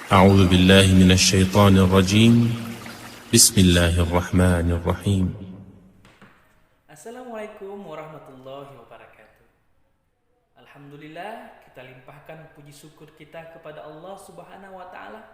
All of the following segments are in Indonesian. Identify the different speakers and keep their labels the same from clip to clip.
Speaker 1: أعوذ بالله من الشيطان الرجيم. بسم الله الرحمن الرحيم.
Speaker 2: Assalamualaikum warahmatullahi wabarakatuh. Alhamdulillah, kita limpahkan puji syukur kita kepada Allah Subhanahu wa taala.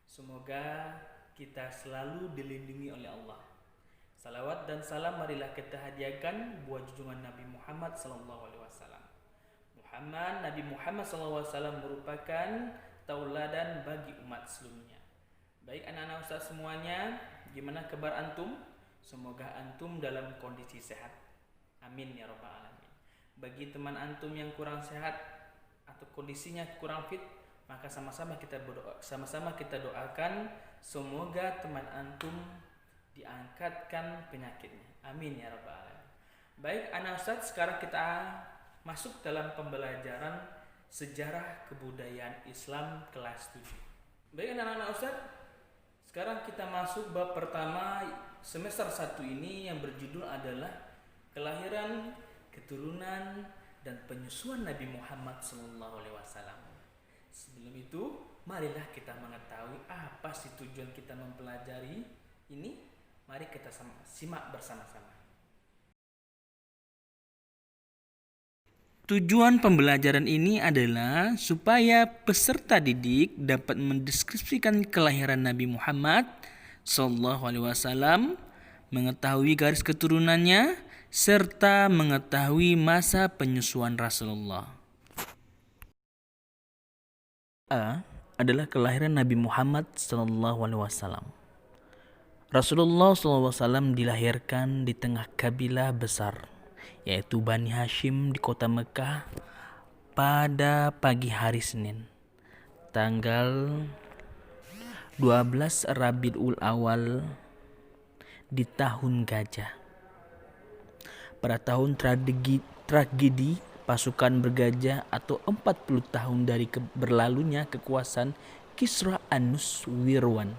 Speaker 2: Semoga kita selalu dilindungi oleh Allah. Salawat dan salam marilah kita hadiahkan buat junjungan Nabi Muhammad sallallahu alaihi wasallam. Nabi Muhammad sallallahu alaihi wasallam merupakan tauladan bagi umat seluruhnya. Baik anak-anak ustaz semuanya, gimana kabar antum? Semoga antum dalam kondisi sehat. Amin ya rabbal alamin. Bagi teman antum yang kurang sehat atau kondisinya kurang fit, maka sama-sama kita doakan semoga teman antum diangkatkan penyakitnya. Amin ya rabbal alamin. Baik anak ustaz, sekarang kita masuk dalam pembelajaran sejarah kebudayaan Islam kelas 7. Baik anak-anak ustaz, sekarang kita masuk bab pertama semester 1 ini yang berjudul adalah kelahiran, keturunan, dan penyusuan Nabi Muhammad SAW. Sebelum itu, marilah kita mengetahui apa sih tujuan kita mempelajari ini. Mari kita simak bersama-sama. Tujuan pembelajaran ini adalah supaya peserta didik dapat mendeskripsikan kelahiran Nabi Muhammad SAW, mengetahui garis keturunannya, serta mengetahui masa penyusuan Rasulullah. A adalah kelahiran Nabi Muhammad SAW. Rasulullah SAW dilahirkan di tengah kabilah besar, yaitu Bani Hashim di kota Mekah pada pagi hari Senin, tanggal 12 Rabiul Awal di tahun gajah. Pada tahun tragedi pasukan bergajah atau 40 tahun dari berlalunya kekuasaan Kisra Anuswirwan,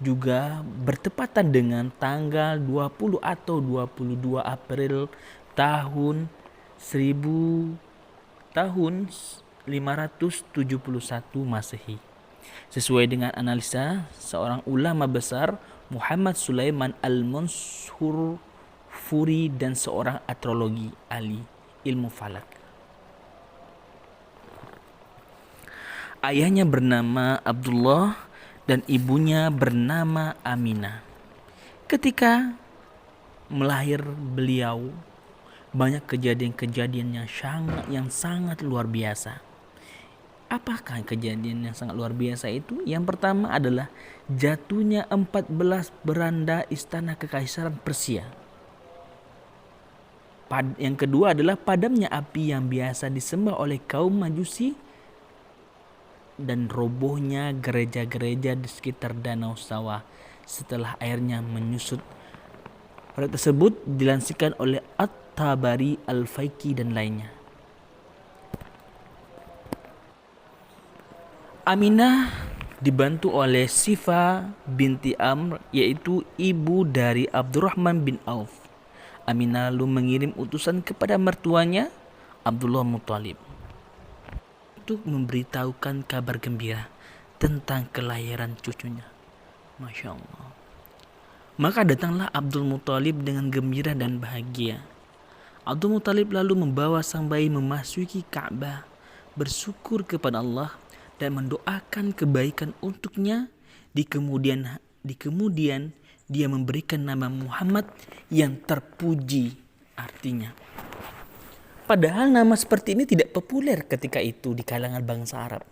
Speaker 2: juga bertepatan dengan tanggal 20 atau 22 April tahun 571 Masehi. Sesuai dengan analisa seorang ulama besar, Muhammad Sulaiman Al-Mansur Furi, dan seorang astrologi ahli ilmu falak. Ayahnya bernama Abdullah dan ibunya bernama Aminah. Ketika melahir beliau, banyak kejadian-kejadian yang sangat luar biasa. Apakah kejadian yang sangat luar biasa itu? Yang pertama adalah jatuhnya 14 beranda istana kekaisaran Persia. Yang kedua adalah padamnya api yang biasa disembah oleh kaum Majusi dan robohnya gereja-gereja di sekitar Danau Sawah setelah airnya menyusut. Pada tersebut dilansirkan oleh At-Tabari, Al-Faiki, dan lainnya. Aminah dibantu oleh Sifa binti Amr, yaitu ibu dari Abdurrahman bin Auf. Aminah lalu mengirim utusan kepada mertuanya, Abdullah Muttalib, untuk memberitahukan kabar gembira tentang kelahiran cucunya. Masya Allah. Maka datanglah Abdul Muttalib dengan gembira dan bahagia. Abdul Muttalib lalu membawa sang bayi memasuki Ka'bah, bersyukur kepada Allah dan mendoakan kebaikan untuknya. Di kemudian dia memberikan nama Muhammad yang terpuji artinya. Padahal nama seperti ini tidak populer ketika itu di kalangan bangsa Arab.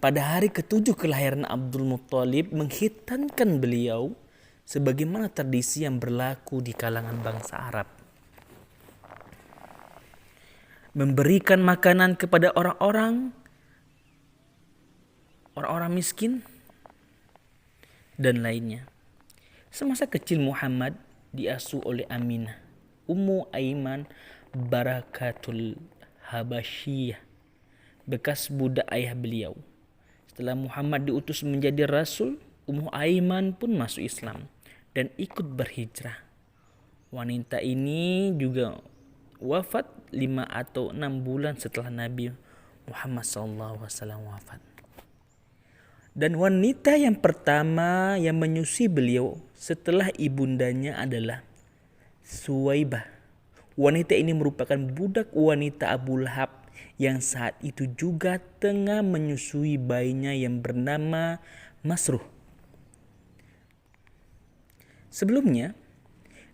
Speaker 2: Pada hari ke-7 kelahiran Abdul Muttalib menghitankan beliau sebagaimana tradisi yang berlaku di kalangan bangsa Arab. Memberikan makanan kepada orang-orang miskin dan lainnya. Semasa kecil Muhammad diasuh oleh Aminah, Ummu Aiman Barakatul Habasyiyah, bekas budak ayah beliau. Setelah Muhammad diutus menjadi rasul, Ummu Aiman pun masuk Islam dan ikut berhijrah. Wanita ini juga wafat 5 atau 6 bulan setelah Nabi Muhammad SAW wafat. Dan wanita yang pertama yang menyusui beliau setelah ibundanya adalah Suwaibah. Wanita ini merupakan budak wanita Abu Lahab yang saat itu juga tengah menyusui bayinya yang bernama Masruh. Sebelumnya,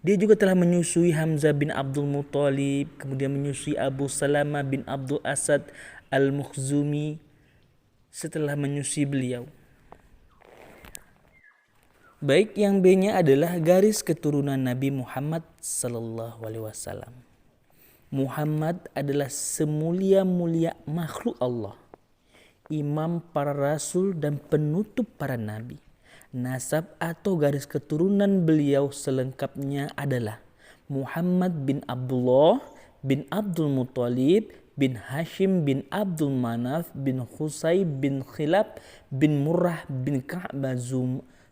Speaker 2: dia juga telah menyusui Hamzah bin Abdul Muthalib, kemudian menyusui Abu Salamah bin Abdul Asad al-Mukhzumi setelah menyusui beliau. Baik yang B-nya adalah garis keturunan Nabi Muhammad sallallahu alaihi wasallam. Muhammad adalah semulia-mulia makhluk Allah, imam para rasul dan penutup para nabi. Nasab atau garis keturunan beliau selengkapnya adalah Muhammad bin Abdullah bin Abdul Muthalib bin Hashim bin Abdul Manaf bin Qusay bin Khilab bin Murrah bin Ka'bah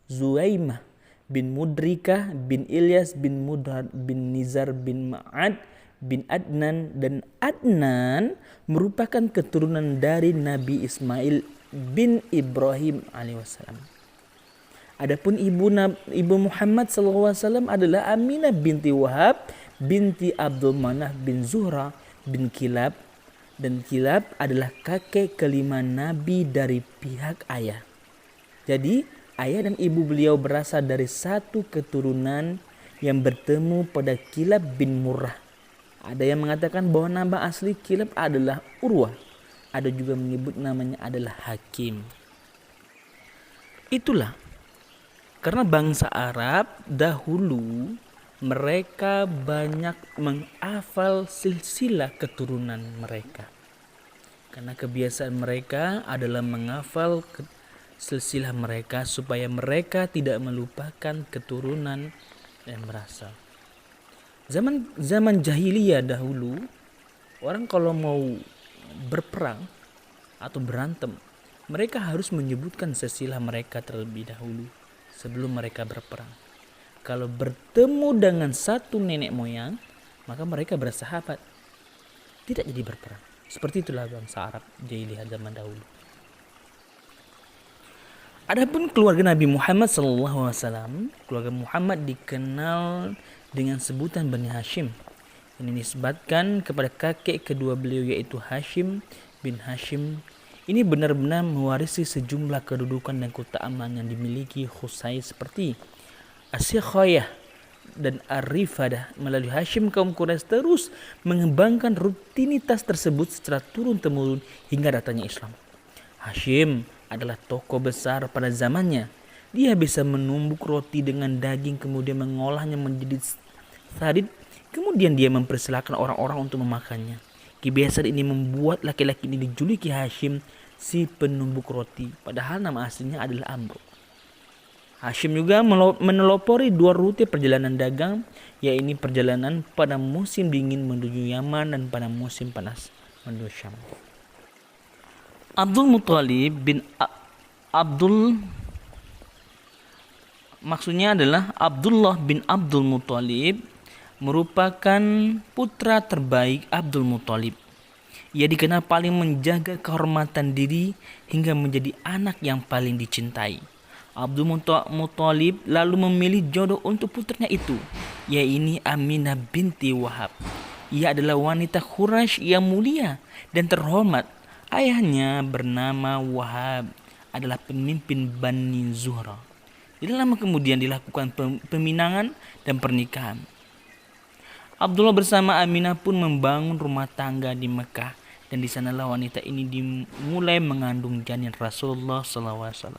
Speaker 2: Zuaimah bin Mudrikah bin Ilyas bin Mudhar bin Nizar bin Ma'ad bin Adnan, dan Adnan merupakan keturunan dari Nabi Ismail bin Ibrahim alaihissalam. Adapun ibu Muhammad SAW adalah Aminah binti Wahab binti Abdul Manaf bin Zuhra bin Kilab, dan Kilab adalah kakek kelima Nabi dari pihak ayah. Jadi ayah dan ibu beliau berasal dari satu keturunan yang bertemu pada Kilab bin Murrah. Ada yang mengatakan bahwa nama asli Kilab adalah Urwah. Ada juga menyebut namanya adalah Hakim. Itulah karena bangsa Arab dahulu mereka banyak menghafal silsilah keturunan mereka. Karena kebiasaan mereka adalah menghafal silsilah mereka supaya mereka tidak melupakan keturunan yang berasal. Zaman jahiliyah dahulu, orang kalau mau berperang atau berantem, mereka harus menyebutkan silsilah mereka terlebih dahulu sebelum mereka berperang. Kalau bertemu dengan satu nenek moyang, maka mereka bersahabat, tidak jadi berperang. Seperti itulah bangsa Arab jahiliyah zaman dahulu. Adapun keluarga Nabi Muhammad SAW, keluarga Muhammad dikenal dengan sebutan Bani Hashim. Ini disebutkan kepada kakek kedua beliau yaitu Hashim bin Hashim. Ini benar-benar mewarisi sejumlah kedudukan dan keutamaan yang dimiliki Qusay seperti As-Sikhoyah dan Ar-Rifadah. Melalui Hashim, kaum Quraisy terus mengembangkan rutinitas tersebut secara turun-temurun hingga datangnya Islam. Hashim adalah tokoh besar pada zamannya. Dia bisa menumbuk roti dengan daging kemudian mengolahnya menjadi sadid, kemudian dia mempersilahkan orang-orang untuk memakannya. Kebiasaan ini membuat laki-laki ini dijuluki Hashim, si penumbuk roti, padahal nama aslinya adalah Amr. Hashim juga menelopori dua rute perjalanan dagang, yaitu perjalanan pada musim dingin menuju Yaman dan pada musim panas menuju Syam. Abdul Muthalib bin maksudnya adalah Abdullah bin Abdul Muthalib merupakan putra terbaik Abdul Muthalib. Ia dikenal paling menjaga kehormatan diri hingga menjadi anak yang paling dicintai. Abdul Muthalib lalu memilih jodoh untuk putranya itu, yaitu Aminah binti Wahab. Ia adalah wanita Quraisy yang mulia dan terhormat. Ayahnya bernama Wahab, adalah pemimpin Bani Zuhra. Tidak lama kemudian dilakukan peminangan dan pernikahan. Abdullah bersama Aminah pun membangun rumah tangga di Mekah, dan di sanalah wanita ini dimulai mengandung janin Rasulullah SAW.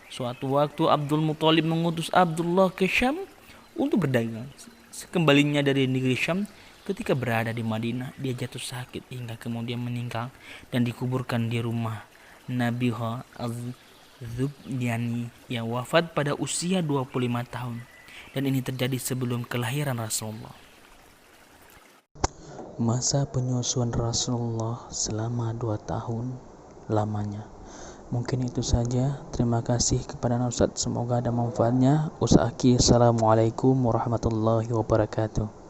Speaker 2: Suatu waktu Abdul Muthalib mengutus Abdullah ke Syam untuk berdagang. Sekembalinya dari negeri Syam, ketika berada di Madinah, dia jatuh sakit hingga kemudian meninggal dan dikuburkan di rumah Nabiha Az-Zubyani yang wafat pada usia 25 tahun. Dan ini terjadi sebelum kelahiran Rasulullah.
Speaker 3: Masa penyusuan Rasulullah selama 2 tahun lamanya. Mungkin itu saja. Terima kasih kepada Ustaz. Semoga ada manfaatnya. Assalamualaikum warahmatullahi wabarakatuh.